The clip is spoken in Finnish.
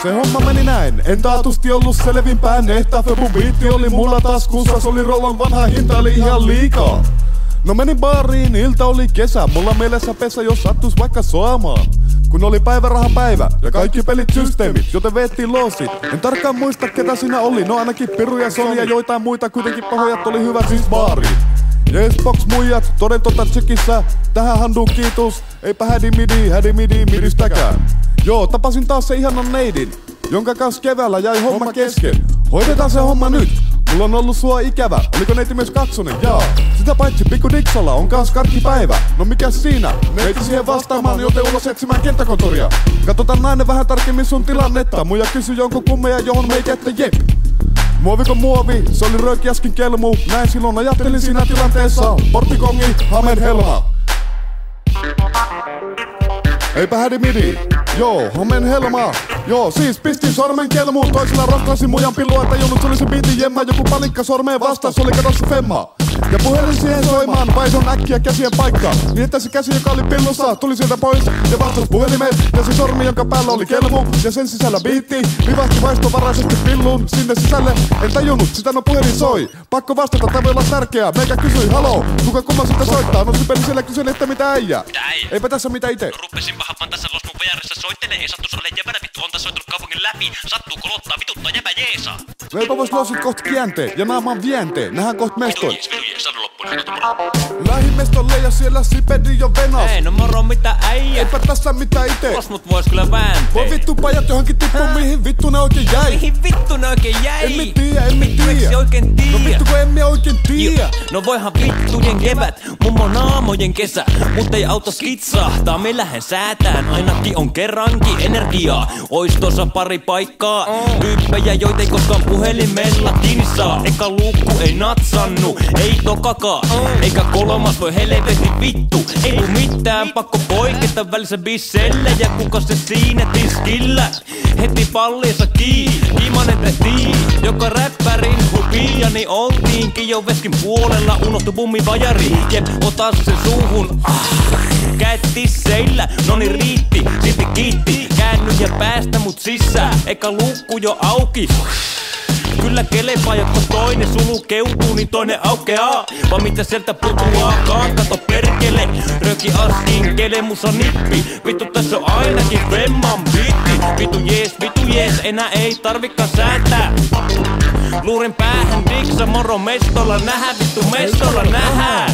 Se homma meni näin, en taatusti ollut selvimpään. Ehtaa Febun biitti oli mulla taskussa, se oli Rollan vanha hinta, oli ihan liikaa. No menin baariin, ilta oli kesä, mulla mielessä pesä, jos sattuis vaikka soamaan. Kun oli päivärahapäivä ja kaikki pelit systeemit, joten veettiin loosit. En tarkkaan muista ketä siinä oli, no ainakin Piru ja Sony ja joitain muita, kuitenkin pahojat oli hyvä siis baariin. Jees box muijat, toden totta tsekissä, tähän handuu kiitos, eipä hädimidi midistäkään. Joo, tapasin taas se ihanan neidin, jonka kanssa keväällä jäi homma kesken. Hoidetaan se homma nyt, mulla on ollut sua ikävä, oliko neiti myös kaksonen? Jaa, sitä paitsi Pikku Dixolla on kans karkkipäivä. No mikäs siinä? Neiti siihen vastaamaan, joten ulos etsimään kenttäkontoria. Katsotaan nainen vähän tarkemmin sun tilannetta, muija kysyi jonkun kummeja johon meikä että jep. Muoviko muovi, se oli röökiäskin kelmu, näin silloin ajattelin siinä tilanteessa. Porttikongi, Hamen Helma. Eipä hädimidi. Joo, Hamen Helma. Joo, siis pistin sormen kelmuun, toisella rohkasin mujan pillua, että tajunnut se oli se biitin jemma. Joku palikka sormeen vastaan, se oli kadossa femma. Ja puhelin siihen soimaan, vaihdon äkkiä käsien paikkaa. Niin että se käsi, joka oli pillussa, tuli sieltä pois ja vastas puhelimeen. Ja se sormi, jonka päällä oli kelmu, ja sen sisällä biitti vivahti vaistovaraisesti pilluun sinne sisälle. En tajunnut, sitä no puhelin soi. Pakko vastata, tää voi olla tärkeää. Meikä kysyi, haloo, kuka kumma sitä soittaa? No Sipeli siellä kyseli, että mitä äijää. Eipä tässä mitä ite. Ruppesin pahan tässä los mun VR:ssä soittelee, ei sattus ole jäbänä vittu, on tässä soittanut kaupungin läpi. Sattuu kolottaa vituttaa jäbä jeesaa. Leipä vois nousit koht kienteen ja naamaan vienteen. Nähdään koht mestoin. Sano loppuun. Lähimestolle ja siellä Sipedi jo venas. Ei no moro mitä äijä. Eipä tässä mitä ite. Jos mut vois kyllä vääntää. Voi vittu pajat johonkin tippuu, mihin vittu ne oikein jäi. Mihin vittu ne oikein jäi? Emme tiiä. Miksi oikein tiiä? No vittu kun emme oikein tiiä. No voihan vittujen kevät, mummo naamojen kesä. Mut ei auta skitsahtaa, me lähden säätään. Ainakin on kerrankin energiaa. Ois tossa pari paikkaa. Tyyppejä joita ei koskaan puhelimella kiinni saa. Eka luukku ei natsannu, ei tokakaan. Eikä kolmas voi helvetti vittu. Ei tuu mitään, pakko poiketa välissä bisselle. Ja kuka se siinä tiskillä? Heti palliessa kiimanen tehtiin. Joka räppärin hupia, niin oltiinkin jo veskin puolella. Unohtu bummi vajari, jep, ota se suuhun. Käet tisseillä, noni riitti, silti kiitti. Käänny ja päästä mut sisään, eka luukku jo auki. Kyllä kelepaa, jotta toinen sulu keutuu, niin toinen aukeaa. Vaan mitä sieltä putoaakaan, kato perkele. Röki askin, kelemusa nippi. Vittu tässä on ainakin femman biitti. Vitu jees, enää ei tarvikaan säätää. Luurin päähän diksa, moro mestolla nähä. Vittu mestolla nähä.